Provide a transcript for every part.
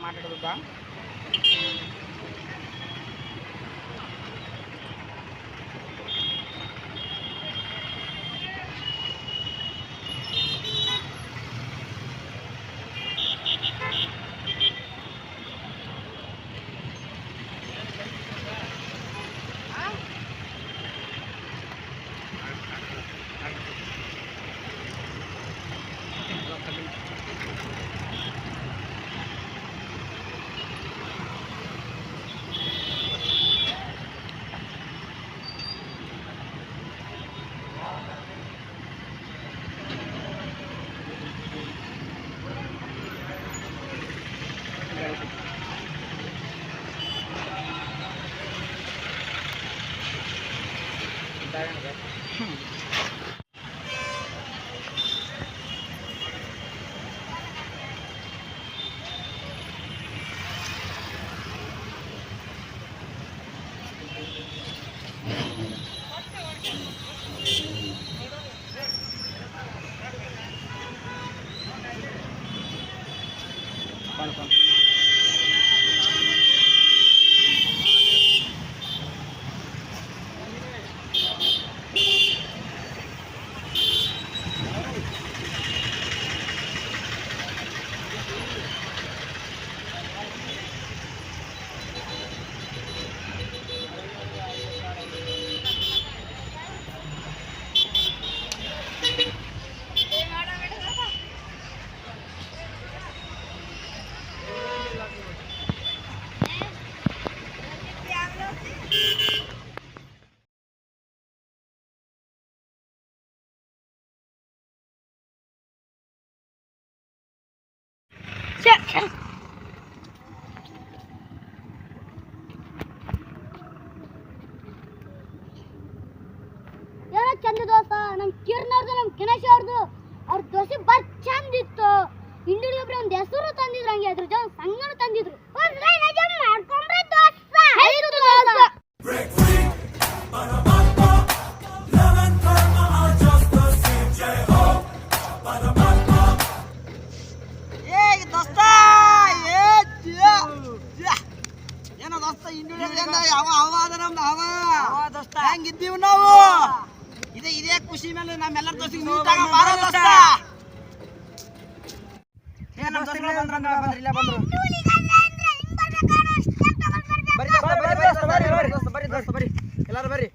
ಮಾತಾಡೋದಾ ಚಂದ ದೋಸ್ತ ನಮ್ ಕಿರ್ನವ್ರದು ನಮ್ ಕಿನೇಶ್ ಅವ್ರದು ಅವ್ರ ದೋಸೆ ಬಾರಿ ಚಂದ ಇತ್ತು. ಹಿಂದುಳಿ ಒಬ್ರು ಒಂದ್ ಹೆಸರು ತಂದಿದ್ರು, ಹಂಗೆ ಅದ್ರ ಜೊತೆ ಸಂಗಣ ತಂದಿದ್ರು. ಮಾಡ್ಕೊಂಡ್ರೆ ದೋಸ್ತ ಏನೋ ದೋಸ್ತ ಹಿಂದುಳಿದ ಹೆಂಗಿದ್ದೀವಿ ನಾವು. ಇದೇ ಖುಷಿ ಮೇಲೆ ನಮ್ಮೆಲ್ಲರ ದೋಸ್ತಿಗೆ ನಿಂತಾಗ ಬಾರೋ ದೋಸ್ತ. ನಮ್ಮ ದೋಸ್ತರು ಬಂದ್ರು ಬರ್ರಿ ಎಲ್ಲರೂ ಬರ್ರಿ.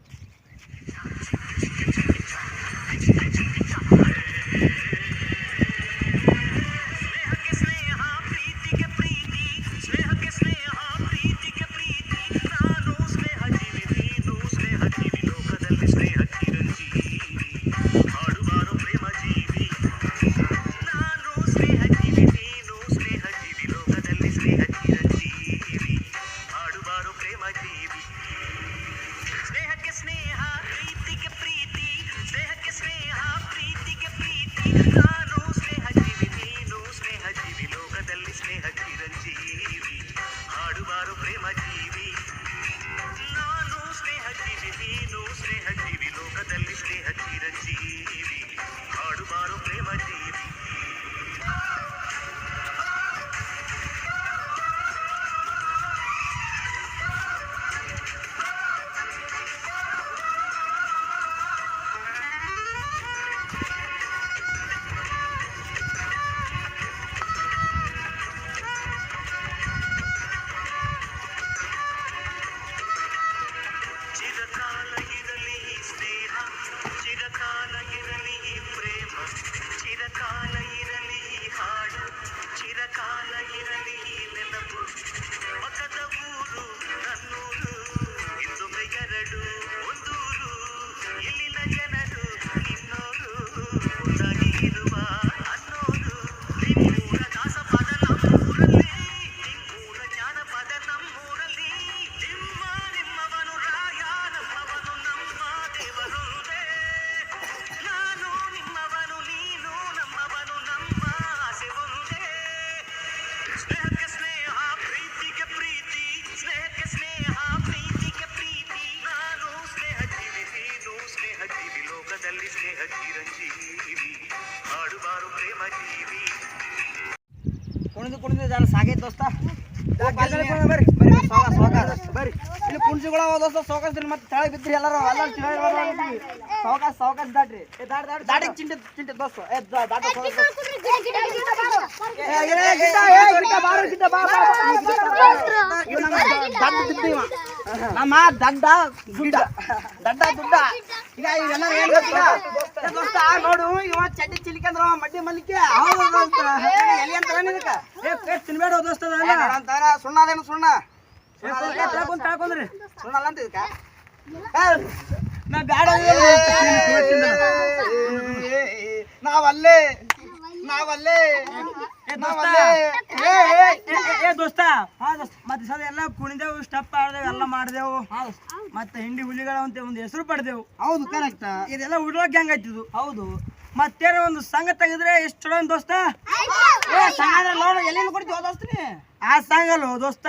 ಕುಣಿದು ಜನ ಸಾಗೈತೆ ದೋಸ್ತ. ಬರ್ರಿ ಬರ್ರಿ ಇಲ್ಲಿ ಕುಣಿಸಿಗಳ ದೋಸ್ತ ಸೌಕಾಸ್ ಮತ್ತೆ ತೆಳಗೆ ಬಿದ್ರಿ ಎಲ್ಲರೂ ಸೌಕಾಸ್ ದಾಟ್ರಿ ದಾಡಿ ಚಿಂಟೆ ದೋಸ್ತ ನಮ್ಮ ದಡ್ಡ ದುಡ್ಡ ಈಗ ಇವೆಲ್ಲ ಏನ್ ಗೊತ್ತಿಲ್ಲ ದೋಸ್ತ ನೋಡು ಇವ ಚಡ್ಡಿ ಚಿಲಿಕಂದ್ರ ಮಡ್ಡಿ ಮಲ್ಲಿಕೆ ಎಲ್ಲಿ ಅಂತಾರ ನಿನಕ ತಿನ್ಬೇಡ ದೋಸ್ತ ಅಂತಾರ ಸುಣ್ಣದೇನು ಸುಣ್ಣ ತಾಕೊಂಡ್ರಿ ಸುಣ್ಣಲ್ಲ ಅಂತ ಇದಕ್ಕ ನಾ ಬ್ಯಾಡ ನಾವಲ್ಲೇ ದೋಸ್ತ ಮತ್ತೆ ಸದ ಎಲ್ಲ ಕುಣಿದೆವು ಸ್ಟೆಪ್ ಆಡ್ದೇವು ಎಲ್ಲ ಮಾಡ್ದೆವು ಮತ್ತೆ ಹಿಂಡಿ ಹುಲಿಗಳ ಅಂತ ಒಂದು ಹೆಸರು ಪಡೆದೆವು. ಹೌದು ಕರೆಕ್ಟ್. ಇದೆಲ್ಲ ಹುಡುಗ ಹೆಂಗಾಯ್ತಿದ್ದು. ಹೌದು ಮತ್ತೇನೋ ಒಂದು ಸಂಘ ತೆಗೆದ್ರೆ ಎಷ್ಟು ಚಲೋ ದೋಸ್ತ. ಸಂಘ ಲೋನ್ ಎಲ್ಲಿಂದ ಕೊಡ್ತೀವಿ ದೋಸ್ತ. ಆ ಸಂಘ ಅಲ್ಲೋ ದೋಸ್ತ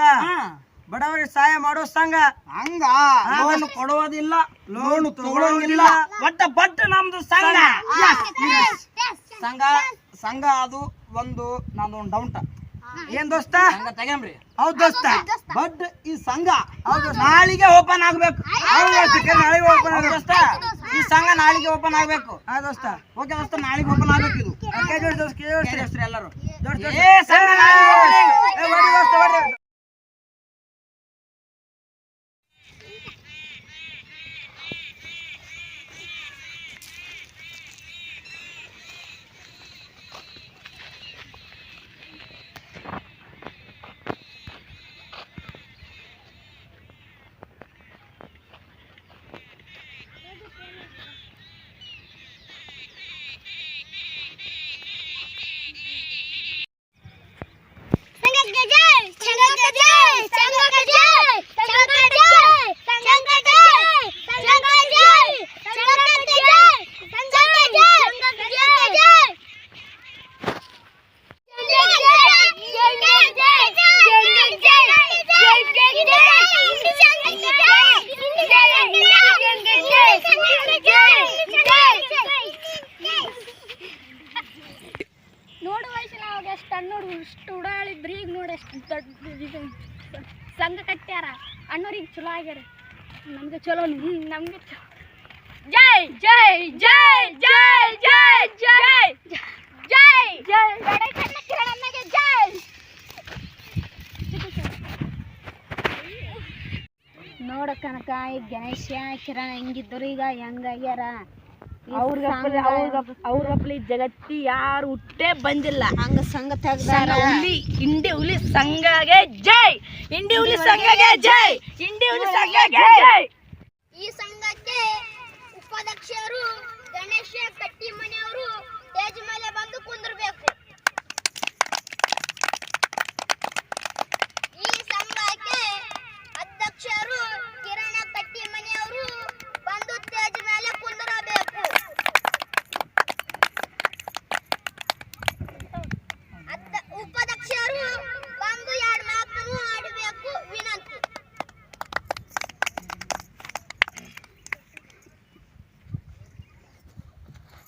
ಬಡವರಿಗೆ ಸಹಾಯ ಮಾಡೋ ಸಂಘ. ಹಂಗ ಲೋನ್ ಕೊಡುವುದಿಲ್ಲ, ಲೋನ್ ತಗೊಳ್ಳೋಂಗಿಲ್ಲ, ಬಟ್ ನಮ್ದು ಸಂಘ. ಸಂಘ ಅದು ಒಂದು ನಮ್ದು ಒಂದು ಡೌಂಟ. ಏನ್ ದೋಸ್ತ ಸಂಘ ತೆಗ್ಯಾಮ್ರಿ. ಹೌದ್ ದೋಸ್ತ ಬಟ್ ಈ ಸಂಘ ನಾಳಿಗೆ ಓಪನ್ ಆಗ್ಬೇಕು. ನಾಳೆಗೆ ಓಪನ್ ಆಗ ದೋಸ್ತ. ಈ ಸಂಘ ನಾಳಿಗೆ ಓಪನ್ ಆಗ್ಬೇಕು. ದೋಸ್ತ ಓಕೆ ದೋಸ್ತ ನಾಳಿಗೆ ಓಪನ್ ಆಗ್ಬೇಕು. ಇದು ಎಲ್ಲರೂ ಉಡಾಳಿದ್ರಿ. ಈಗ ನೋಡಿ ಎಷ್ಟು ದೊಡ್ಡ ಸಂಘ ಕಟ್ಟ್ಯಾರ. ಅಣ್ಣವ್ರಿಗೆ ಚಲೋ ಆಗ್ಯಾರ, ನಮ್ಗೆ ಚಲೋ. ನಮ್ಗೆ ಜೈ ಜೈ ಜೈ ಜೈ ಜೈ ಜೈ ಜೈ ಜೈ ಜೈ. ನೋಡ ಕನಕ ಈಗ ಗಣೇಶ ಕಿರಣ ಹೆಂಗಿದ್ರು ಈಗ ಹೆಂಗಾಗ್ಯಾರ. ಅವ್ರಗಪ್ಲಿ ಜಗತ್ತಿ ಯಾರು ಹುಟ್ಟೇ ಬಂದಿಲ್ಲ. ಹಂಗ ಸಂಘ ತೆಗ್ದಾರ. ಇಂಡಿ ಹುಲಿ ಸಂಘಗೆ ಜೈ, ಇಂಡಿ ಹುಲಿ ಸಂಘಗೆ ಜೈ, ಇಂಡಿ ಹುಲಿ ಸಂಘಗೆ ಜೈ. ಈ ಸಂಘಕ್ಕೆ ಉಪಾಧ್ಯಕ್ಷರು ಗಣೇಶ ಕಟ್ಟಿ ಮನೆಯವರು ಸ್ಟೇಜ್ ಮೇಲೆ ಬಂದು ಕುಂದಿರ್ಬೇಕು. ಈ ಸಂಘಕ್ಕೆ ಅಧ್ಯಕ್ಷರು ಕಿರಣ ಕಟ್ಟಿ ಮನೆಯವರು ಬಂದು ಸ್ಟೇಜ್ ಮೇಲೆ ಕುಂದಿರಬೇಕು. ಉಪಾಧ್ಯಕ್ಷರು ಬಂದು ಎರಡು ಮಾತನ್ನು ಆಡಬೇಕು ವಿನಂತಿ.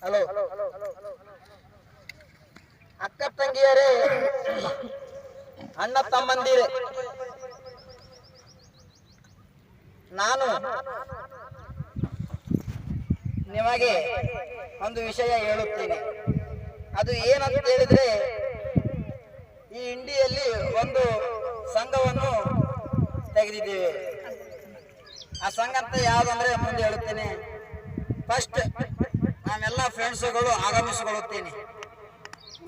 ಹಲೋ ಅಕ್ಕ ತಂಗಿಯರೇ, ಅಣ್ಣ ತಮ್ಮಂದಿರೇ, ನಾನು ನಿಮಗೆ ಒಂದು ವಿಷಯ ಹೇಳುತ್ತೇನೆ. ಅದು ಏನಂತ ಹೇಳಿದ್ರೆ, ಈ ಇಂಡಿಯಲ್ಲಿ ಒಂದು ಸಂಘವನ್ನು ತೆಗೆದಿದ್ದೇವೆ. ಆ ಸಂಘ ಅಂತ ಯಾವುದಂದ್ರೆ ಮುಂದೆ ಹೇಳುತ್ತೇನೆ. ಫಸ್ಟ್ ನಾವೆಲ್ಲ ಫ್ರೆಂಡ್ಸ್ಗಳು ಆಗಮಿಸಿಕೊಳ್ಳುತ್ತೇನೆ.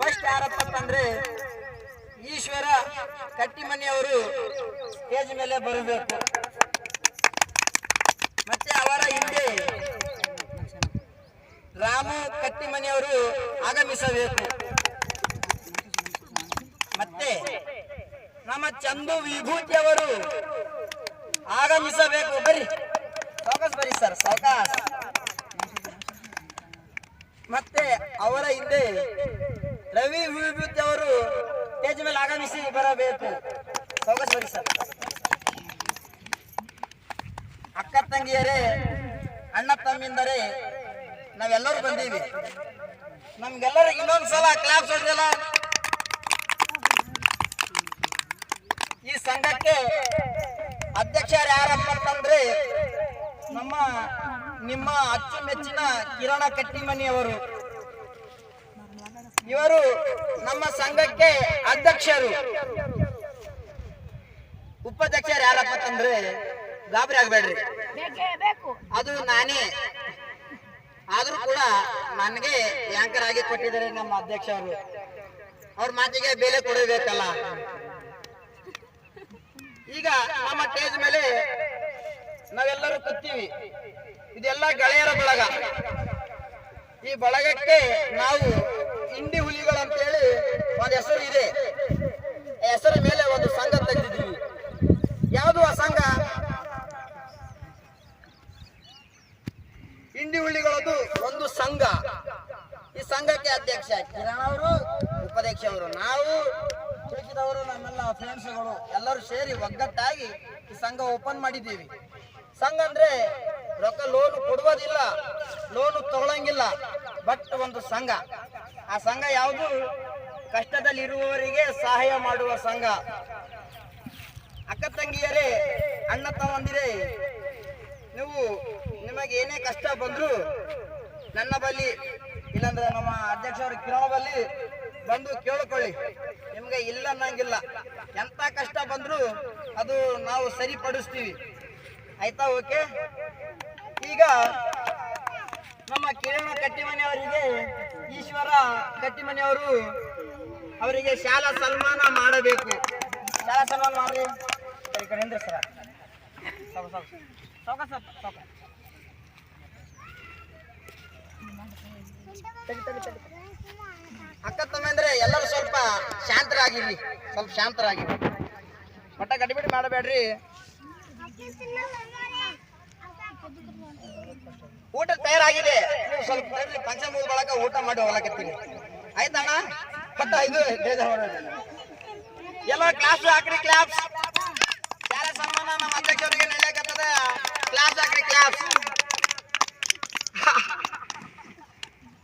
ಫಸ್ಟ್ ಯಾರಪ್ಪ ಅಂದ್ರೆ ಈಶ್ವರ ಕಟ್ಟಿಮನಿಯವರು ಸ್ಟೇಜ್ ಮೇಲೆ ಬರಬೇಕು. ಮತ್ತೆ ಅವರ ಹಿಂದೆ ರಾಮು ಕಟ್ಟಿಮನಿಯವರು ಆಗಮಿಸಬೇಕು. ಮತ್ತೆ ನಮ್ಮ ಚಂದು ವಿಭೂತಿಯವರು ಆಗಮಿಸಬೇಕು. ಬರ್ರಿ ಸಾವಕಾಶ ಬರ್ರಿ ಸರ್, ಸಾವಕಾಶ. ಮತ್ತೆ ಅವರ ಹಿಂದೆ ರವಿ ವಿಭೂತಿ ಅವರು ಸ್ಟೇಜ್ ಮೇಲೆ ಆಗಮಿಸಿ ಬರಬೇಕು. ಸಾವಕಾಶ ಬರ್ರಿ ಸರ್. ಅಕ್ಕ ತಂಗಿಯರೇ, ಅಣ್ಣ ತಮ್ಮಿಂದರೆ ನಾವೆಲ್ಲರೂ ಬಂದೀವಿ. ನಮ್ಗೆಲ್ಲರೂ ಇನ್ನೊಂದ್ಸಲ ಕ್ಲಾಪ್ಸ್ ಹೊಡೆದಿಲ್ಲ. ಸಂಘಕ್ಕೆ ಅಧ್ಯಕ್ಷರು ಯಾರಪ್ಪ ಅಂತಂದ್ರೆ ನಿಮ್ಮ ಅಚ್ಚುಮೆಚ್ಚಿನ ಕಿರಣ ಕಟ್ಟಿಮನಿಯವರು. ಇವರು ನಮ್ಮ ಸಂಘಕ್ಕೆ ಅಧ್ಯಕ್ಷರು. ಉಪಾಧ್ಯಕ್ಷರು ಯಾರಪ್ಪ ಅಂತಂದ್ರೆ ಗಾಬರಿ ಆಗ್ಬೇಡ್ರಿ, ಅದು ನಾನೇ. ಆದ್ರೂ ಕೂಡ ನನಗೆ ಯಾಂಕರ್ ಆಗಿ ಕೊಟ್ಟಿದ್ದಾರೆ ನಮ್ಮ ಅಧ್ಯಕ್ಷರು. ಅವ್ರ ಮಾತಿಗೆ ಬೆಲೆ ಕೊಡಬೇಕಲ್ಲ. ಈಗ ನಮ್ಮ ಸ್ಟೇಜ್ ಮೇಲೆ ನಾವೆಲ್ಲರೂ ಕೂತೀವಿ. ಇದೆಲ್ಲ ಗೆಳೆಯರ ಬಳಗ. ಈ ಬಳಗಕ್ಕೆ ನಾವು ಇಂಡಿ ಹುಲಿಗಳಂತೇಳಿ ಒಂದು ಹೆಸರು ಇದೆ. ಹೆಸರ ಮೇಲೆ ಒಂದು ಸಂಘ ತೆಗೆದಿದ್ದೀವಿ. ಯಾವುದು ಆ ಸಂಘ? ಇಂಡಿ ಹುಲಿಗಳದು ಒಂದು ಸಂಘ. ಈ ಸಂಘಕ್ಕೆ ಅಧ್ಯಕ್ಷ ಕಿರಣ್ ಅವರು, ಉಪಾಧ್ಯಕ್ಷ ಅವರು, ನಾವು ಉಳಿದವರು, ನಮ್ಮೆಲ್ಲ ಫ್ರೆಂಡ್ಸ್ಗಳು ಎಲ್ಲರೂ ಸೇರಿ ಒಗ್ಗಟ್ಟಾಗಿ ಈ ಸಂಘ ಓಪನ್ ಮಾಡಿದ್ದೀವಿ. ಸಂಘ ಅಂದ್ರೆ ರೊಕ್ಕ ಲೋನ್ ಕೊಡುವುದಿಲ್ಲ, ಲೋನ್ ತಗೊಳಂಗಿಲ್ಲ, ಬಟ್ ಒಂದು ಸಂಘ. ಆ ಸಂಘ ಯಾವುದು? ಕಷ್ಟದಲ್ಲಿ ಇರುವವರಿಗೆ ಸಹಾಯ ಮಾಡುವ ಸಂಘ. ಅಕ್ಕ ತಂಗಿಯರೇ, ಅಣ್ಣ ತಮ್ಮಂದಿರೇ, ನಿಮಗೆ ಏನೇ ಕಷ್ಟ ಬಂದ್ರು ನನ್ನ ಬಳಿ, ಇಲ್ಲಾಂದ್ರೆ ನಮ್ಮ ಅಧ್ಯಕ್ಷರ ಕಿರಣ ಬಳಿ ಬಂದು ಕೇಳಿಕೊಳ್ಳಿ. ನಿಮ್ಗೆ ಇಲ್ಲ ಅನ್ನಂಗಿಲ್ಲ. ಎಂತ ಕಷ್ಟ ಬಂದ್ರು ಅದು ನಾವು ಸರಿಪಡಿಸ್ತೀವಿ. ಆಯ್ತಾ? ಓಕೆ. ಈಗ ನಮ್ಮ ಕಿರಣ ಕಟ್ಟಿಮನಿಯವರಿಗೆ, ಈಶ್ವರ ಕಟ್ಟಿಮನಿಯವರು ಅವರಿಗೆ ಶಾಲಾ ಸನ್ಮಾನ ಮಾಡಬೇಕು. ಶಾಲಾ ಸನ್ಮಾನ ಮಾಡ್ರಿ. ಈ ಕಡೆಯಿಂದ ಸರ ಅಕ್ಕ ತಮ್ಮಂದ್ರೆ ಎಲ್ಲರೂ ಸ್ವಲ್ಪ ಶಾಂತರಾಗಿರ್ಲಿ, ಸ್ವಲ್ಪ ಶಾಂತರಾಗಿರ್ಲಿ. ಒಟ್ಟ ಗಡಿಬಿಡಿ ಮಾಡಬೇಡ್ರಿ. ಊಟ ತಯಾರಾಗಿದೆ, ನೀವು ಸ್ವಲ್ಪ ಪಂಚಮೂಲ ಬಳಕ ಊಟ ಮಾಡಿ ಹೋಗ್ಲಕತ್ತೀರಿ. ಆಯ್ತಣ್ಣ? ಮತ್ತ ಇದು ಎಲ್ಲ ಕ್ಲಾಸ್ ಹಾಕ್ರಿ, ಕ್ಲಾಪ್ಸ್. ಶಾಲಾ ಸನ್ಮಾನ ನಮ್ಮ ಅಧ್ಯಕ್ಷರಿಗೆ ನಡೆಯಕತ್ತದ. ಕ್ಲಾಸ್ ಹಾಕ್ರಿ, ಕ್ಲಾಪ್ಸ್.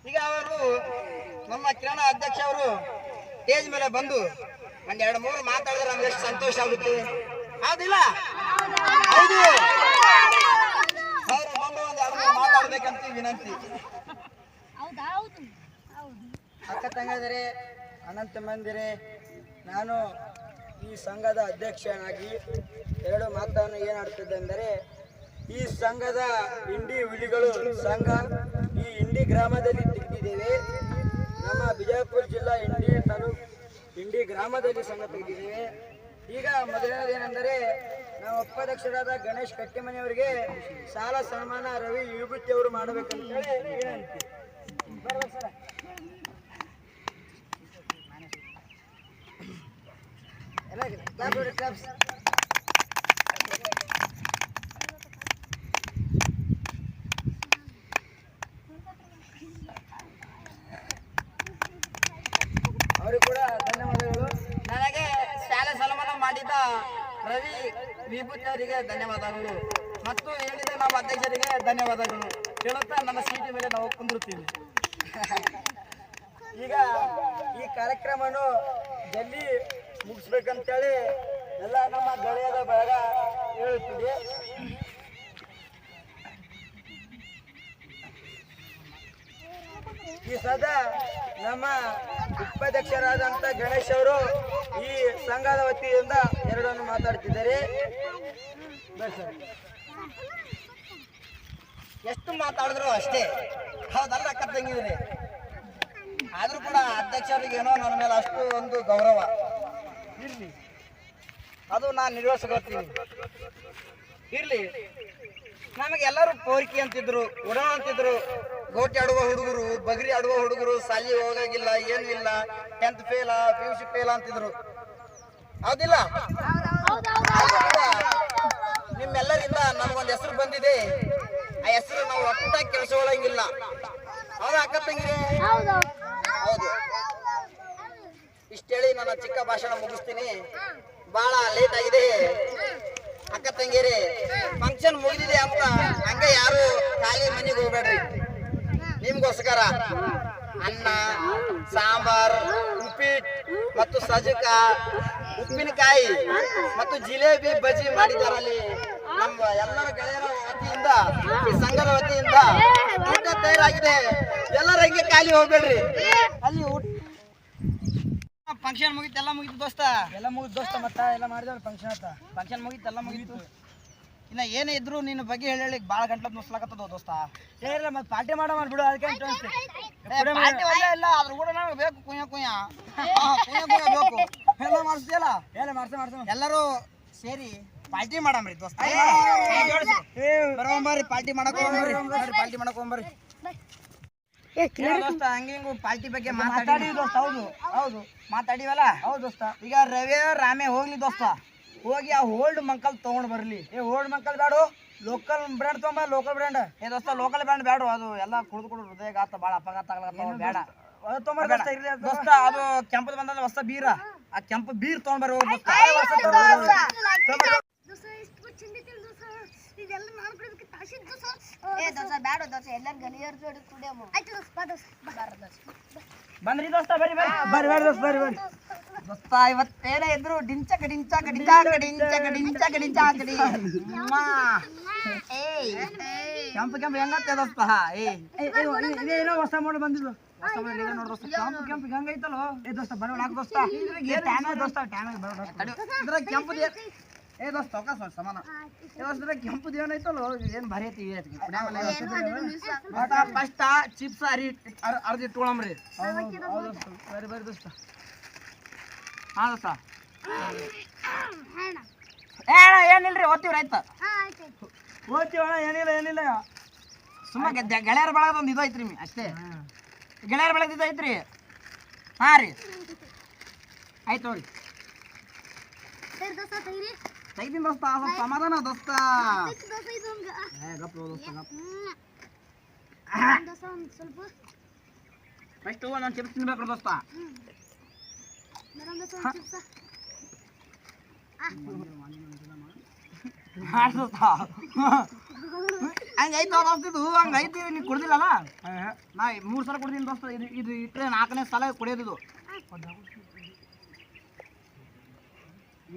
ಈಗ ಅವರು ನಮ್ಮ ಕಿರಣ ಅಧ್ಯಕ್ಷ ಅವರು ಸ್ಟೇಜ್ ಮೇಲೆ ಬಂದು ಒಂದ್ 2-3 ಮಾತಾಡಿದ್ರೆ ನಮ್ಗೆ ಎಷ್ಟು ಸಂತೋಷ ಆಗುತ್ತೆ. ಹೌದಿಲ್ಲ? ಹೌದು. ಅವರು ಬಂದು ಒಂದ್ 2-3 ಮಾತಾಡ್ಬೇಕಂತ ವಿನಂತಿ. ಅಕ್ಕ ತಂಗಿಯರೇ, ಅನಂತ ಮಂದಿರೇ, ನಾನು ಈ ಸಂಘದ ಅಧ್ಯಕ್ಷನಾಗಿ 2 ಮಾತನ್ನು ಏನಾಡ್ತಿದ್ದೆ ಅಂದರೆ, ಈ ಸಂಘದ ಇಂಡಿ ಹುಲಿಗಳು ಸಂಘ ಈ ಇಂಡಿ ಗ್ರಾಮದಲ್ಲಿ ತೆಗೆದಿದ್ದೇವೆ. ನಮ್ಮ ಬಿಜಾಪುರ ಜಿಲ್ಲಾ ಇಂಡಿ ತಾಲೂಕು ಇಂಡಿ ಗ್ರಾಮದಲ್ಲಿ ಸಂಘ ತೆಗೆದಿದ್ದೇವೆ. ಈಗ ಮೊದಲನೇದೇನೆಂದರೆ, ನಾವು ಉಪಾಧ್ಯಕ್ಷರಾದ ಗಣೇಶ್ ಕಟ್ಟಿಮನಿಯವರಿಗೆ ಶಾಲಾ ಸನ್ಮಾನ ರವಿ ವಿಭೂತಿ ಅವರು ಮಾಡಬೇಕಂತೇಳಿ ವಿನಂತಿ. ಸರ ಎಲ್ಲ ಕ್ಲಾಪ್ಸ್. ಅವರು ಕೂಡ ಧನ್ಯವಾದಗಳು. ನನಗೆ ಶಾಲೆ ಸನ್ಮಾನ ಮಾಡಿದ ರವಿ ವಿಭೂತಿ ಅವರಿಗೆ ಧನ್ಯವಾದಗಳು ಮತ್ತು ಹೇಳಿದ ನಮ್ಮ ಅಧ್ಯಕ್ಷರಿಗೆ ಧನ್ಯವಾದಗಳು ಹೇಳುತ್ತಾ ನನ್ನ ಸೀಟಿ ಮೇಲೆ ನಾವು ಕುಂದಿರುತ್ತೀವಿ. ಈಗ ಈ ಕಾರ್ಯಕ್ರಮವನ್ನು ಜಲ್ದಿ ಮುಗಿಸ್ಬೇಕಂತೇಳಿ ಎಲ್ಲ ನಮ್ಮ ಗೆಳೆಯರ ಬಳಗ ಹೇಳುತ್ತಿದೆ. ಈ ಸದಾ ನಮ್ಮ ಉಪಾಧ್ಯಕ್ಷರಾದಂಥ ಗಣೇಶ್ ಅವರು ಈ ಸಂಘದ ವತಿಯಿಂದ 2 ಮಾತಾಡ್ತಿದ್ದಾರೆ. ಎಷ್ಟು ಮಾತಾಡಿದ್ರು ಅಷ್ಟೇ, ಹೌದಲ್ಲ ಅಕ್ಕ ತಂಗಿದ್ರೆ? ಆದ್ರೂ ಕೂಡ ಅಧ್ಯಕ್ಷರಿಗೆ ಏನೋ ನನ್ನ ಮೇಲೆ ಅಷ್ಟು ಒಂದು ಗೌರವ ಇರ್ಲಿ, ಅದು ನಾನು ನಿರ್ವಹಿಸ್ಕೊಳ್ತೀನಿ. ಇರ್ಲಿ. ನಮಗೆಲ್ಲರೂ ಪೋರಿಕೆ ಅಂತಿದ್ರು, ಉಡೋಣ ಅಂತಿದ್ರು. ಗೋಟಿ ಆಡುವ ಹುಡುಗರು, ಬಗರಿ ಆಡುವ ಹುಡುಗರು, ಸಾಲಿ ಹೋಗಾಗಿಲ್ಲ, ಏನೂ ಇಲ್ಲ, 10th ಫೇಲ, PUC ಫೇಲ ಅಂತಿದ್ರು. ಹೌದಿಲ್ಲ? ನಿಮ್ಮೆಲ್ಲರಿಂದ ನಮಗೊಂದು ಹೆಸರು ಬಂದಿದೆ. ಆ ಹೆಸರು ನಾವು ಒಟ್ಟಾಗಿ ಕೆಲಸಗೊಳ್ಳಂಗಿಲ್ಲ. ಹೌದಾ ಅಕ್ಕ ತಂಗಿರೇ? ಹೌದು. ಇಷ್ಟೇಳಿ ನನ್ನ ಚಿಕ್ಕ ಭಾಷಣ ಮುಗಿಸ್ತೀನಿ. ಬಹಳ ಲೇಟ್ ಆಗಿದೆ. ಅಕ್ಕ ತಂಗಿಯರೇ, ಫಂಕ್ಷನ್ ಮುಗಿದಿದೆ ಅಂತ ಹಂಗೆ ಯಾರು ಖಾಲಿ ಮನೆಗೆ ಹೋಗ್ಬೇಡ್ರಿ. ನಿಮ್ಗೋಸ್ಕರ ಅನ್ನ, ಸಾಂಬಾರ್, ಉಪ್ಪಿಟ್ಟು ಮತ್ತು ಸಜ್ಜಕ ಉಪ್ಪಿನಕಾಯಿ ಮತ್ತು ಜಿಲೇಬಿ ಬಜ್ಜಿ ಮಾಡಿದಾರಲ್ಲಿ ನಮ್ಮ ಎಲ್ಲರ ಗೆಳೆಯರ ವತಿಯಿಂದ ಈ ಸಂಘದ ವತಿಯಿಂದ ಊಟ ತಯಾರಾಗಿದೆ. ಎಲ್ಲರ ಹಂಗೆ ಖಾಲಿ ಹೋಗ್ಬೇಡ್ರಿ. ಅಲ್ಲಿ ಫಂಕ್ಷನ್ ಮುಗಿತು, ಎಲ್ಲ ಮುಗಿತು ದೋಸ್ತ, ಎಲ್ಲ ಮುಗಿದ್ ದೋಸ್ತ. ಮತ್ತ ಎಲ್ಲ ಮಾಡಿದವ್ರು ಫಂಕ್ಷನ್ ಮುಗಿತು, ಎಲ್ಲ ಮುಗಿತು. ಇನ್ನ ಏನೇ ಇದ್ರು ನಿನ್ನ ಬಗ್ಗೆ ಹೇಳಿ ಭಾಳ ಗಂಟ್ಲದ್ ಮುಸ್ಲಾಕತ್ತದ ದೋಸ್ತ. ಏನಿಲ್ಲ ಮತ್ತೆ ಪಾರ್ಟಿ ಮಾಡೋ ಮಾಡ್ಬಿಡು, ಅದಕ್ಕೆ ಪಾರ್ಟಿ ಒಳ್ಳೆ ಇಲ್ಲ, ಅದ್ರ ಕೂಡ ನಮ್ಗೆ ಬೇಕು ಕುಯ್ಯ ಕುಯ್ಯ ಬೇಕು. ಎಲ್ಲ ಮಾಡಿಸ್ತಿಯಲ್ಲ, ಎಲ್ಲರೂ ಸೇರಿ ಪಾರ್ಟಿ ಮಾಡಮ್ರಿ ದೋಸ್ತ. ಬರೋಂಬರ್ರಿ ಪಾರ್ಟಿ ಮಾಡಕ್ ಹೋಗ್ಬರ್ರಿ. ದೋಸ್ತ ಹಂಗಿಂಗು ಪಾರ್ಟಿ ಬಗ್ಗೆ ಮಾತಾಡಿ ದೋಸ್ತ. ಹೌದು ಮಾತಾಡಿವಲ್ಲ. ಹೌದು ದೋಸ್ತ. ಈಗ ರವಿ ರಾಮೆ ಹೋಗ್ಲಿ ದೋಸ್ತ, ಹೋಗಿ ಆ ಓಲ್ಡ್ ಮಂಕಲ್ ತಗೊಂಡ್ ಬರ್ಲಿ. ಓಲ್ಡ್ ಮಕ್ಕಳು ಬೇಡ, ಲೋಕಲ್ ಬ್ರ್ಯಾಂಡ್ ತೊಗೊಂಬ. ಲೋಕಲ್ ಬ್ರ್ಯಾಂಡ್ ದೋಸ್ತ ಲೋಕಲ್ ಬ್ರ್ಯಾಂಡ್ ಬೇಡ, ಅದು ಎಲ್ಲ ಕುಡಿದು ಹೃದಯಘಾತ ಭಾಳ ಅಪಘಾತ ಆಗ್ಲತ್ತಾವ, ಬೇಡ ದೋಸ್ತ. ಅದು ಕೆಂಪದ ಬಂದಲ್ಲ ಹೊಸ ಬೀರ, ಆ ಕೆಂಪು ಬೀರ್ ತಗೊಂಡ್ಬರ್ರಿ ಬಂದ್ರಿ ದೋಸ್ತ. ಬರ್ರಿ ದೋಸ್ತ. ಇವತ್ತೇನೇ ಇದ್ರು ಡಿಂಚಕ ಕೆಂಪು ಹೆಂಗತ್ತೆ ದೋಸ್ತ. ಏನೋ ಹೊಸ ಮಾಡಿ ಬಂದಿದ್ದು. ಕೆಂಪು ಹೆಂಗೈತಲ್ಲ ದೋಸ್ತ. ಬರೋಣ ದೋಸ್ತ. ಇದ್ರ ಕೆಂಪು ದೋಸ್ತ ಸಮಾನ. ಕೆಂಪುದು ಏನೈತಲ್ಲ ಏನ್ ಭಾರಿ ಐತಿ. ಫಸ್ಟ್ ಚಿಪ್ಸ್ ಅರ್ಧಿ ಇಟ್ಕೊಳಮ್ರಿ. ಬರ್ರಿ ದೋಸ್ತ. ಹಾ ದೋಸ್ತ. ಏನಿಲ್ರಿ ಓದ್ತೀವ್ರಿ ಆಯ್ತ. ಓದ್ತೀವಣ. ಏನಿಲ್ಲ ಸುಮ್ಮ ಗೆಳೆಯರ ಬಳಗದ ಒಂದು ಇದು ಐತ್ರಿ ಅಷ್ಟೇ. ಗೆಳೆಯರ ಬಳಗದ ಇದು ಐತ್ರಿ. ಹಾ ರೀ ಆಯ್ತು ನೋಡ್ರಿ. ತೆಗ್ದಿನ ದೋಸ್ತ, ಸ್ವಲ್ಪ ಸಮಾಧಾನ ದೋಸ್ತ. ಫಸ್ಟ್ ನಾನು ಚಿಪ್ಸ್ ತಿನ್ಬೇಕು ದೋಸ್ತ. ಹಂಗೈತ ದೋಸ್ತ, ಇದು ಹಂಗೈತಿ. ನೀವು ಕುಡ್ದಿಲ್ಲಲ್ಲ, ನಾ 3 ಸಲ ಕುಡ್ದೀನಿ ದೋಸ್ತ. ಇದು ಇಟ್ಟರೆ 4ನೇ ಸಲ ಕುಡಿಯೋದು.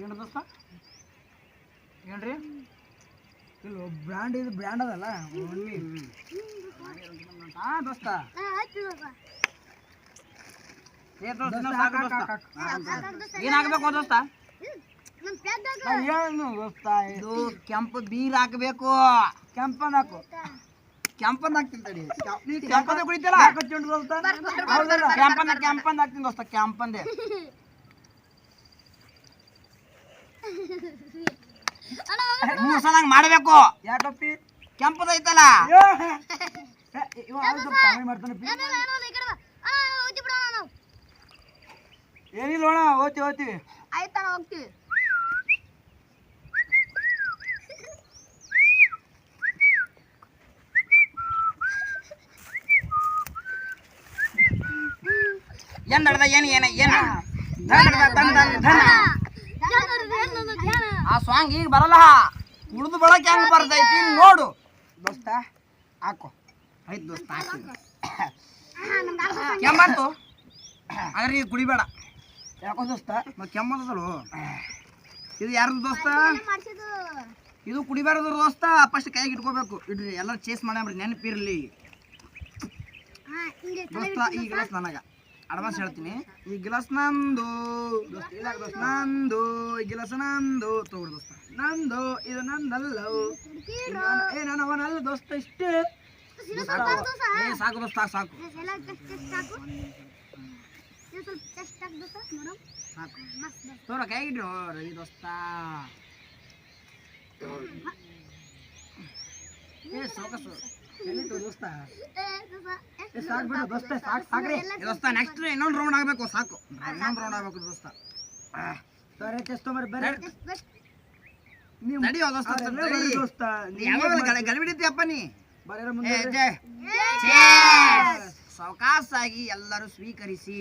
ಏನು ದೋಸ್ತ ಏನ್ರಿ? ಇಲ್ಲ ಬ್ರ್ಯಾಂಡ್, ಇದು ಬ್ರ್ಯಾಂಡ್ ಅದಲ್ಲ. ಹಾ ದೋಸ್ತ. ಏನಾಗಬೇಕು ದೋಸ್ತ? ಏನು ದೋಸ್ತ? ಇದು ಕೆಂಪು ಬೀರ್ ಹಾಕಬೇಕು. ಕೆಂಪನ್ ಹಾಕು. ಕೆಂಪಂದ ಹಾಕ್ತೀನಿ ತಡಿ. ಕೆಂಪಂದ ಕುಡಿತೀರಾ? ಕೆಂಪಂದ ಹಾಕ್ತೀನಿ ದೋಸ್ತ. ಕೆಂಪಂದೆ 3 ಸಲ ಹಂಗ್ ಮಾಡ್ಬೇಕು. ಯಾಕಪ್ಪಿ? ಕೆಂಪದ ಐತಲ್ಲ. ಏನಿಲ್ಲ ಅಣ್ಣ, ಓದ್ತೀವಿ. ಆಯ್ತಣ್ಣ, ಹೋಗ್ತೀವಿ. ಏನ್ ನಡ್ದ? ಏನ ಆ ಸಾಂಗ್ ಈಗ ಬರಲ್ಲ, ಕುಡಿದು ಬಳಕೆ ಹೆಂಗ್ ಬರ್ತೈತಿ ನೋಡು ದೋಸ್ತ. ಹಾಕೋ. ಆಯ್ತು ದೋಸ್ತ, ಹಾಕ್ತೀನಿ. ಕೆಮ್ಮಂತು ಆದ್ರೆ ಈಗ ಕುಡಿಬೇಡ. ಯಾಕೋ ದೋಸ್ತ? ಮತ್ತೆ ಕೆಮ್ಮದಲು. ಇದು ಯಾರ್ದು ದೋಸ್ತ? ಇದು ಕುಡಿಬಾರದು ದೋಸ್ತ. ಫಸ್ಟ್ ಕೈಗೆ ಇಟ್ಕೋಬೇಕು. ಇಡ್ರಿ, ಎಲ್ಲರೂ ಚೇಸ್ ಮಾಡ್ರಿ, ನೆನಪಿರ್ಲಿ ದೋಸ್ತ. ಈ ಗ್ಲಾಸ್ ನನಗ ಅಡ್ವಾನ್ಸ್ ಹೇಳ್ತೀನಿ. ಈ ಗ್ಲಾಸ್ ನಂದು ನಂದು, ಈ ಗ್ಲಾಸ್ ನಂದು. ತಗೋರಿ ದೋಸ್ತ, ನಂದು. ಇದು ನಂದಲ್ಲ, ನಾನವನಲ್ಲ ದೋಸ್ತ. ಇಷ್ಟೇ ಸಾಕು ದೋಸ್ತ, ಸಾಕು. ತೋರ ಕೈ ಇಡ್ರಿ ದೋಸ್ತ. ಸೋಕಸು ದೋಸ್ತ. ದೋಸ್ತ ನೆಕ್ಸ್ಟ್ ಇನ್ನೊಂದು ರೌಂಡ್ ಆಗ್ಬೇಕು. ಸಾಕು, ಇನ್ನೊಂದು ರೌಂಡ್ ಆಗ್ಬೇಕು ದೋಸ್ತ. ನಡಿಯೋ ದೋಸ್ತ. ಗಡಿಬಿಡಿತೀಯಪ್ಪ ನೀ. ಸಾವಕಾಸಾಗಿ ಎಲ್ಲರೂ ಸ್ವೀಕರಿಸಿ.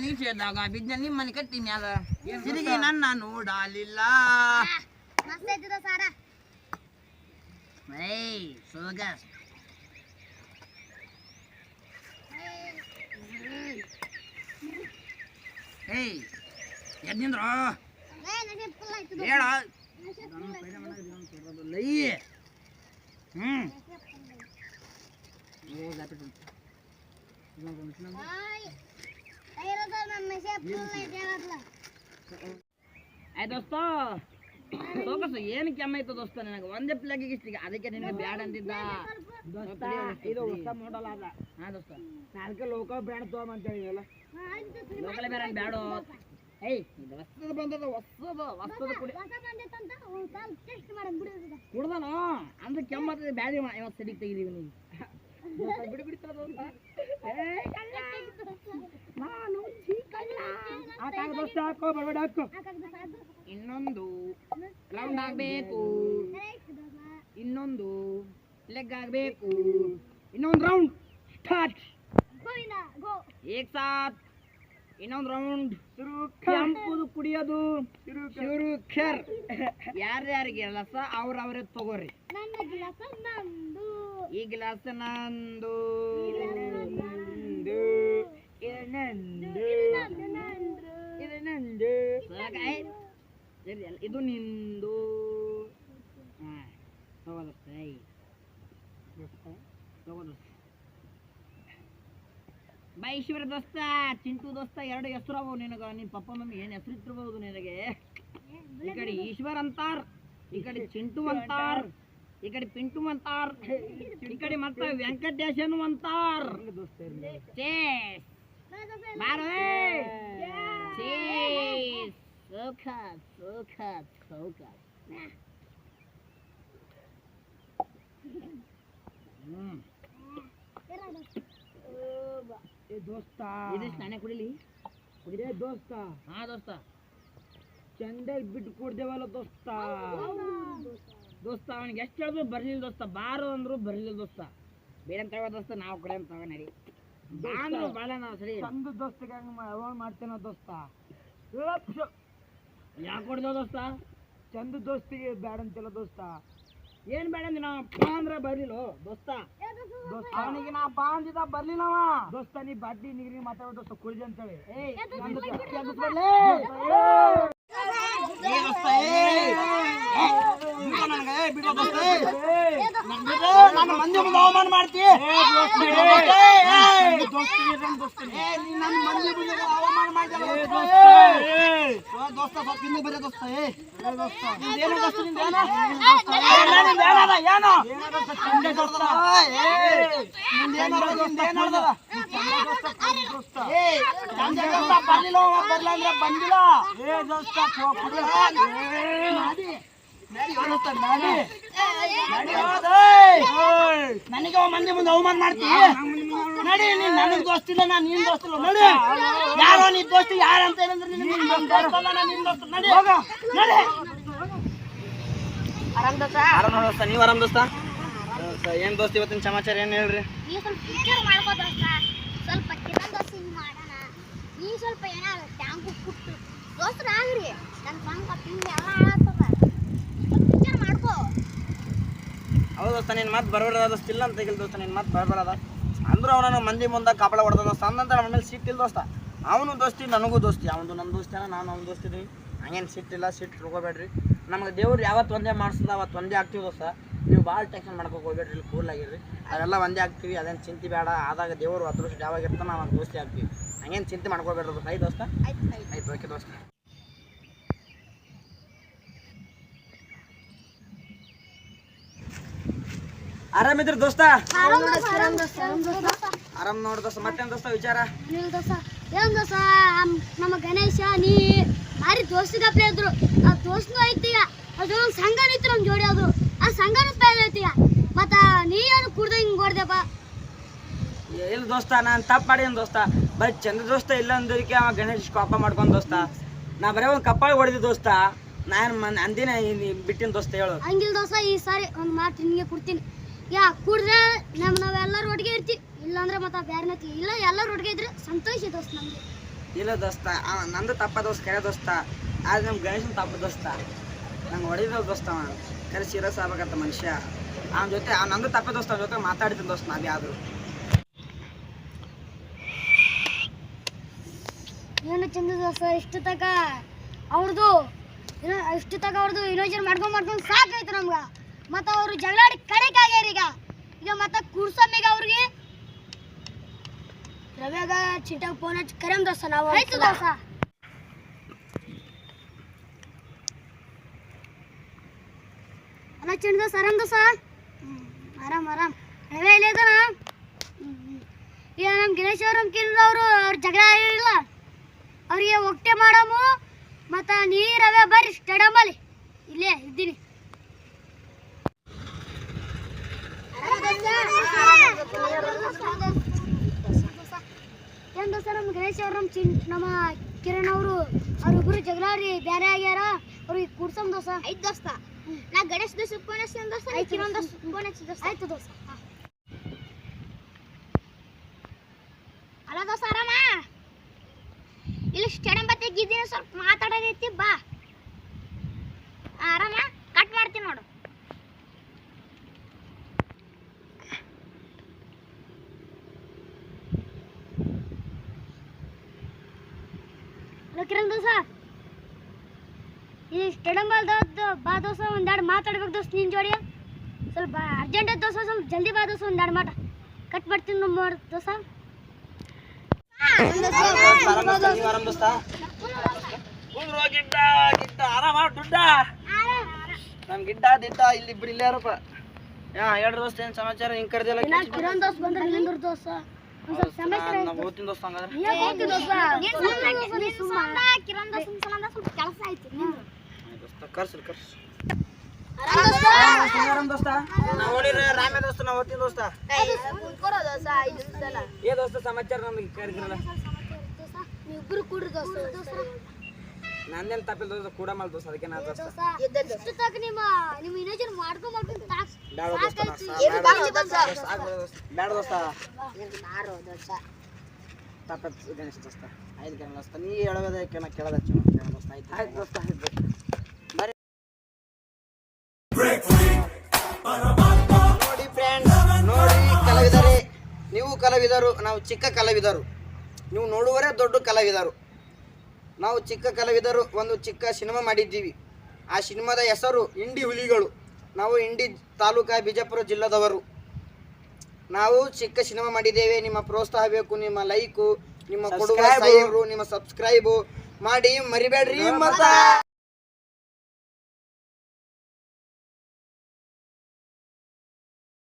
ನಿಷೇಧಾಗ ಬಿದ್ದ ನಿಮ್ಮ ಮನೆ ಕಟ್ಟಿ ಮ್ಯಾಲ ತಿರುಗಿ ನನ್ನ ನೋಡಲಿಲ್ಲ ಮಸ್ತ್ ಐತಿದ ಸಾರ ಏಯ್ ಸೋಗ ಏಯ್ ಎದ್ನಿಂದ್ರ ಹೇಳ ಆಯ್ತು ದೋಸ್ತ ಸೋಕಸು ಏನು ಕೆಮ್ಮ ಐತ ದೋಸ್ತ ನನಗೆ ಒಂದೇ ಪ್ಲೇಗಿಗೆ ಇಷ್ಟಿಗೆ ಅದಕ್ಕೆ ನಿನಗೆ ಬ್ಯಾಡ ಅಂತಿದ್ದ ಇದು ಹೊಸ ಮಾಡಲ್ ಅದ. ಹಾ ದೋಸ್ತ ನಾಲ್ಕು ಲೋಕಲ್ ಬ್ರ್ಯಾಂಡ್ ತಗೊಂಬಂತ ಹೇಳಿದಲ್ಲ. ಲೋಕಲ್ ಬೇರೆ ಬ್ಯಾಡು ಏಯ್ ಇದು ಹೊಸದು ಬಂದದ ಹೊಸದು ಕುಡಿ ಕುಡ್ದಾನು ಅಂದ್ರೆ ಕೆಮ್ಮತ್ತದ ಬ್ಯಾಡಿ ಇವತ್ತು ಸಡಿಗೆ ತೆಗಿದೀವಿ ನೀವು ಬಿಡಿ ಬಿಡ್ತದ ನಾನು ದೋಸ್ತ ಹಾಕೋ ಬರಬೇಡ ಹಾಕೋ. ಇನ್ನೊಂದು ರೌಂಡ್ ಆಗ್ಬೇಕು, ಇನ್ನೊಂದು ಲೆಗ್ ಆಗ್ಬೇಕು, ಇನ್ನೊಂದು ರೌಂಡ್ ಸ್ಟಾರ್ಟ್ ಏಕ್ ಸಾಥ್ ಇನ್ನೊಂದು ರೌಂಡ್ ಕೆಂಪುದು ಕುಡಿಯೋದು ಶುರು ಖರ್ ಯಾರ್ಯಾರಿಗೆ ಲಸ ಅವ್ರವ್ರೆ ತಗೋರಿ. ಈ ಗ್ಲಾಸ್ ನಂದು ಇದು ನಂದು ಇದು ನಿಂದು. ಬೈ ಈಶ್ವರ ದೋಸ್ತ ಚಿಂಟು ದೋಸ್ತ ಎರಡು ಹೆಸರು ಅವು ನಿನಗ ನಿನ್ ಪಪ್ಪ ಮಮ್ಮಿ ಏನ್ ಹೆಸರು ಇಟ್ಟಿರ್ಬೋದು ನಿನಗೆ. ಈ ಕಡೆ ಈಶ್ವರ್ ಅಂತಾರ್, ಈ ಕಡೆ ಚಿಂಟು ಅಂತಾರ್, ಈ ಕಡೆ ಪಿಂಟು ಅಂತಾರ್, ಈ ಕಡೆ ಮತ್ತ ವೆಂಕಟೇಶನು ಅಂತಾರ್. ದೋಸ್ತ ಇದಿಷ್ಟು ನಾನೇ ಕುಡಿಲಿ ಕುಡಿದೇ ದೋಸ್ತ. ಹಾ ದೋಸ್ತ ಚಂದಾಗಿ ಬಿಟ್ಟು ಕೊಡ್ದೇವಲ್ಲ ದೋಸ್ತ. ದೋಸ್ತ ಅವನಿಗೆ ಎಷ್ಟು ಹೇಳಿದ್ರು ಬರ್ಲಿಲ್ಲ ದೋಸ್ತ, ಬಾರು ಅಂದ್ರು ಬರ್ಲಿಲ್ಲ ದೋಸ್ತ. ಬೇರೆ ಅಂತ ಹೇಳೋ ದೋಸ್ತ ನಾವು ಕಡೆ ಅಂತ ನಡಿ ಬಾಂದ್ರು ಬಾಳ ನಾವು ಸರಿ ಚಂದ ದೋಸ್ತಿಗೆ ಅವಾರ್ಡ್ ಮಾಡ್ತೇನೆ ದೋಸ್ತ. ಯಾಕೆ ಕೊಡ್ದೇವ ದೋಸ್ತ? ಚಂದ ದೋಸ್ತಿಗೆ ಬ್ಯಾಡ ಅಂತಿಲ್ಲ ದೋಸ್ತ. ಏನ್ ಬೇಡ ಅಂದಿ ನಾವು ಪಾ ಅಂದ್ರೆ ಬರ್ಲಿಲ್ಲ ದೋಸ್ತ. ಅವನಿಗೆ ನಾ ಬಾ ಅಂದಿದ್ದ ಬರ್ಲಿಲ್ಲವ ದೋಸ್ತ. ನೀ ಬಾಟ್ಲಿ ನೀರಿ ಮಾತಾಡೋ ದೋಸ್ತ ಕುಡಿದೆ ಅಂತೇಳಿ. ನನ್ನ ಮಂದಿ ಮುಂದೆ ಅವಮಾನ ಮಾಡ್ತಿ ನನ್ನ ಮಂದಿ ಮುಂದೆ ಅವಮಾನ ಮಾಡ್ತಾರೆ ದೋಸ್ತ. ಸ್ವಲ್ಪ ಹಿಂದೆ ಬರೀ ದೋಸ್ತ. ಏನು ದೋಸ್ತ ನಿಂದೇನದ ಏನು ಬರ್ಲಿಲ್ಲ ಬರ್ಲ ಅಂದ್ರೆ ಬಂದಿಲ್ಲ ನನಗೆ ಮಂದಿ ಮುಂದೆ ಅವಮಾನ ಮಾಡ್ತಿ ನಡಿ. ನೀನ್ ನನಗ್ ದೋಸ್ತಿಲ್ಲ, ನಾನು ನೀನ್ ದೋಸ್ತಿಲ್ಲ. ನೋಡಿ ಯಾರೋ ನೀ ದೋಸ್ತಿ ಯಾರ ಅಂತ ಹೇಳಿದ್ರೆ ನಿನ್ ದೋಸ್ತ ನಡಿ ನಡಿ. ಆರಾಮ್ ದೋಸ್ತ, ನೀವ್ ಆರಾಮ್ ದೋಸ್ತ? ಏನ್ ದೋಸ್ತ ಇವತ್ತಿನ ಸಮಾಚಾರ ಏನ್ ಹೇಳ್ರಿ? ಸ್ವಲ್ಪ ಕಿರಣ್ ದೋಸ್ತಿ ಮಾಡೋಣ. ನೀ ಸ್ವಲ್ಪ ಏನಾರ ಟ್ಯಾಂಕು ಕುಟ್ಟು ದೋಸ್ತರ ಆಗ್ರಿ. ನನ್ನ ಸಂಗ ತಿಂಡಿ ಎಲ್ಲ ಹಾಳಾಗ್ತದ. ಪಿಕ್ಚರ್ ಮಾಡ್ಕೋ. ಹೌದು ದೋಸ್ತ, ನಿನ್ ಮಾತು ಬರಬಾರದ ದೋಸ್ತ. ಇಲ್ಲ ಅಂತ ತೆಗಿಲ್ ದೋಸ್ತ, ನಿನ್ ಮಾತು ಬರಬಾರದ ಅಂದ್ರೂ ಅವನ ಮಂದಿ ಮುಂದೆ ಕಾಪಳ ಹೊಡೆದ ದೋಸ್ತ. ಅಂದಂತ ನಮ್ಮ ಮೇಲೆ ಸಿಟ್ಟಿಲ್ಲ ದೋಸ್ತ. ಅವನು ದೋಸ್ತಿ ನನಗೂ ದೋಸ್ತಿ, ಅವನು ನನ್ನ ದೋಸ್ತಿನ ನಾನು ಅವ್ನು ದೋಸ್ತಿದ್ವಿ. ಹಂಗೇನು ಸಿಟ್ಟಿಲ್ಲ, ಸಿಟ್ಟು ತಿಳ್ಕೊಬೇಡ್ರಿ. ನಮ್ಗೆ ದೇವ್ರು ಯಾವತ್ತು ಒಂದೇ ಮಾಡಿಸ್ತದ ಅವತ್ತು ಒಂದೇ ಆಗ್ತೀವಿ ದೋಸ್ತ. ನೀವು ಭಾಳ ಟೆನ್ಷನ್ ಮಾಡ್ಕೋಕೆ ಹೋಗ್ಬೇಡ್ರಿ, ಇಲ್ಲಿ ಕೂಲ್ ಆಗಿರ್ರಿ. ಅವೆಲ್ಲ ಒಂದೇ ಆಗ್ತೀವಿ, ಅದೇನು ಚಿಂತೆ ಬೇಡ. ಆದಾಗ ದೇವರು ಅದೃಷ್ಟ ಯಾವಾಗ ಇರ್ತಾನೆ ನಾವು ದೋಸ್ತಿ ಆಗ್ತೀವಿ. ಹಂಗೇನು ಚಿಂತೆ ಮಾಡ್ಕೋಬೇಡ್ರಿ ದೋಸ್ತ. ಆಯ್ತು ದೋಸ್ತ? ಆಯ್ತು ಓಕೆ ದೋಸ್ತ. ಆರಾಮಿದ್ರಿ ದೋಸ್ತ? ಆರಾಮ್ ನೋಡ್ ದೋಸ್ತ. ಮತ್ತೇನ್ ದೋಸ್ತ ವಿಚಾರ? ಏನ್ ದೋಸ್ತ, ನಮ್ಮ ಗಣೇಶ ನೀ ಭಾರಿ ದೋಸ್ತಿಗಪ್ಲೆ ಇದ್ರು. ಆ ದೋಸ್ತನು ಐತಿಯ ಅದು ಸಂಘ ನಿಂತು ನಮ್ ಜೋಡಿ ಅದು. ಆ ಸಂಘನೂ ಪೇಲ್ ಐತಿಯ. ಮತ್ತ ನೀ ಏನು ಕುಡ್ದ ಹಿಂಗ್ ಹೊಡ್ದಪ್ಪ? ಇಲ್ಲ ದೋಸ್ತ, ನಾನು ತಪ್ಪು ಮಾಡೀನಿ ದೋಸ್ತ. ಬರೀ ಚಂದ ದೋಸ್ತ ಇಲ್ಲ ಅಂದಕ್ಕೆ ಅವ ಗಣೇಶ್ ಕೋಪ ಮಾಡ್ಕೊಂಡ್ ದೋಸ್ತ. ನಾ ಬರೀ ಒಂದು ಕಪ್ಪಾಳಿ ಹೊಡೆದಿ ದೋಸ್ತ. ನಾನು ಅಂದಿನ ಬಿಟ್ಟಿನ ದೋಸ್ತ. ಹೇಳು. ಹಂಗಿಲ್ಲ ದೋಸ್ತ, ಈ ಸಾರಿ ಒಂದು ಮಾತು ನಿನಗೆ ಕೊಡ್ತೀನಿ. ಯಾ ಕುಡ್ರೆ ನಾವೆಲ್ಲರೂ ಒಟ್ಟಿಗೆ ಇರ್ತೀವಿ. ಇಲ್ಲಾಂದ್ರೆ ಮತ್ತೆ ಬೇರೆ ಇಲ್ಲ, ಎಲ್ಲರೂ ಒಟ್ಟಿಗೆ ಇದ್ರೆ ಸಂತೋಷ ದೋಸ್ತ ನಮ್ಗೆ. ಇಲ್ಲ ದೋಸ್ತ ನಂದು ತಪ್ಪ ದೋಸ್ತ ಕರೆ ದೋಸ್ತ ಆದ್ರೆ ನಮ್ಮ ಗಣೇಶನ ತಪ್ಪ ದೋಸ್ತ ನಂಗೆ ಹೊಡಿದ ದೋಸ್ತ ಅವ ಕರೆ ಸೀರಿಯಸ್ ಆಗ್ಬೇಕಂತ ಮನುಷ್ಯ ಅವನ ಜೊತೆ ನಂದು ತಪ್ಪ ದೋಸ್ತ ಅವನ ಜೊತೆ ಮಾತಾಡ್ತೀನಿ ದೋಸ್ತ ನಾವೇ ಆದ್ರು ಏನು ಚಂದ ದೋಸ್ತ ಇಷ್ಟು ತಕ ಅವ್ರದ್ದು ಇನೋಜರ್ ಮಾಡ್ಕೊಂಡು ಸಾಕಾಯ್ತು ನಮ್ಗೆ ಮತ್ತು ಅವರು ಜಗಳಾಡಿ ಕಡೆಕಾಗ್ಯಾರ ಈಗ ಮತ್ತೆ ಕೂರ್ಸಮ್ಮಿಗ ಅವ್ರಿಗೆ ರವ್ಯಾಗ ಚಿಂಟಾಗ ಫೋನ್ ಹಚ್ಚಿ ಕರೆಮ್ ದೋಸ್ತ ನಾವು ಆಯ್ತು ದೋಸ್ತ ಅಲ್ಲ ಚಿಂಟ ದೋಸ್ತ ಆರಾಮ್ ದೋಸ್ತ ಆರಾಮ್ ರವ್ಯಾ ಇಲ್ಲೇ ಇದಾನ ಈಗ ನಮ್ಮ ಗಣೇಶ್ ಅವ್ರ ಜಗಳ ಆಗಿಲ್ಲ ಅವ್ರಿಗೆ ಒಟ್ಟೆ ಮಾಡಮು ಮತ್ತು ನೀರವೇ ಬರ್ರಿ ಸ್ಟೇಡಮಲ್ಲಿ ಇಲ್ಲೇ ಇದ್ದೀನಿ ಏನು ದೋಸ್ತ ನಮ್ಮ ಗಣೇಶ್ ಅವ್ರು ನಮ್ಮ ಕಿರಣ್ ಅವ್ರಿಬ್ರು ಜಗಳಾಡಿ ಬೇರೆ ಆಗ್ಯಾರ ಅವ್ರಿಗೆ ಕೂಡ್ಸಮ್ ದೋಸ್ತ ಐದು ದೋಸ್ತ ನಾ ಗಣೇಶ್ ದೋಸ್ತ ಫೋನ್ ಹಚ್ತೀನಿ ದೋಸ್ತ ಕಿರಣ್ ದೋಸ್ತ ಫೋನ್ ಹಚ್ಚಿ ದೋಸ್ತ ಆಯ್ತು ದೋಸ್ತ ಅಲ್ಲ ದೋಸ್ತ ಆರಾಮ ಇಲ್ಲಿ ಸ್ಟೇಡಿಯಂ ಬತ್ತಿಗಿದ್ದೀನಿ ಸ್ವಲ್ಪ ಮಾತಾಡೋದೈತಿ ಬಾ ಆರಾಮ ಕಟ್ ಮಾಡ್ತೀನಿ ನೋಡು ಕಿರಣ್ ದೋಸ ಈ ಸ್ಟೇಡಿಯಂ ಬಾ ದೋಸ ಒಂದೆರಡು ಮಾತಾಡ್ಬೇಕು ದೋಸ್ತ ನಿನ್ ಜೋಡಿ ಸ್ವಲ್ಪ ಅರ್ಜೆಂಟ್ ಐತೆ ದೋಸ ಸ್ವಲ್ಪ ಜಲ್ದಿ ಬಾ ದೋಸ ಒಂದೆರಡು ಮಾಟ ಕಟ್ ಮಾಡ್ತೀನಿ ನಮ್ಮ ದೋಸ ನಮ್ ಗಿಡ್ಡ ದಿಡ್ಡ ಇಲ್ಲಿ ಇಬ್ರು ಇಲ್ಲೇ ಯಾರಪ್ಪ ಹೇಳ್ರಿ ದೋಸ್ತ ಏನ್ ಸಮಾಚಾರ ಹಿಂಗ್ ಕರ್ದಿಲ್ಲ ಕಿರಣ್ ದೋಸ್ತ ಬಂದ್ರೆ ನಿಂದ್ರ ದೋಸ್ತ ನಾವು ಓದ್ತೀನಿ ದೋಸ್ತ ಹಂಗಾದ್ರೆ ಕೆಲಸ ಆಯ್ತು ಕರ್ಸ್ರಿ ಆರಾಮ್ ದೋಸ್ತ ನಾವು ನೋಡಿರ ರಾಮೇ ದೋಸ್ತ ನಾವು ಓದ್ತೀನಿ ದೋಸ್ತ ಏ ದೋಸ್ತ ಸಮಾಚಾರ ನಮಗೆ ಕರೆದಿರಲ್ಲ ನೀವಿಬ್ರು ಕೂಡ್ರಿ ದೋಸ್ತ ನಂದೇನ್ ತಪ್ಪಿಲ್ಲ ದೋಸ್ತ ಕೂಡ mal ದೋಸ್ತ ಅದಕ್ಕೆ ನಾ ದೋಸ್ತ ಎಷ್ಟು ತಕ ನಿಮ್ಮ ಇನೋಜರ್ ಮಾಡ್ಕೊಂಡು ಬೇಡ ದೋಸ್ತ ಬೇಡ ದೋಸ್ತ ತಪ್ಪತ್ ಗಣೇಶ್ ದೋಸ್ತ ಆಯ್ತು ಗಣೇಶ್ ದೋಸ್ತ ನೀ ಹೇಳೋದಕ್ಕೆ ನಾ ಕೇಳೋದ ದೋಸ್ತ ಆಯ್ತು ದೋಸ್ತ ಆಯ್ತು ನೋಡಿ ಫ್ರೆಂಡ್ಸ್ ನೋಡಿ ಕಲಾವಿದರೆ ನೀವು ಕಲಾವಿದರು ನಾವು ಚಿಕ್ಕ ಕಲಾವಿದರು ನೀವು ನೋಡುವರೇ ದೊಡ್ಡ ಕಲಾವಿದರು ನಾವು ಚಿಕ್ಕ ಕಲಾವಿದರು ಒಂದು ಚಿಕ್ಕ ಸಿನಿಮಾ ಮಾಡಿದ್ದೀವಿ ಆ ಸಿನಿಮಾದ ಹೆಸರು ಇಂಡಿ ಹುಲಿಗಳು ನಾವು ಇಂಡಿ ತಾಲೂಕಾ ಬಿಜಾಪುರ ಜಿಲ್ಲಾದವರು ನಾವು ಚಿಕ್ಕ ಸಿನಿಮಾ ಮಾಡಿದ್ದೇವೆ ನಿಮ್ಮ ಪ್ರೋತ್ಸಾಹ ಬೇಕು ನಿಮ್ಮ ಲೈಕು ನಿಮ್ಮ ಕೊಡುವ ನಿಮ್ಮ ಸಬ್ಸ್ಕ್ರೈಬು ಮಾಡಿ ಮರಿಬೇಡ್ರಿ ಮತ್ತ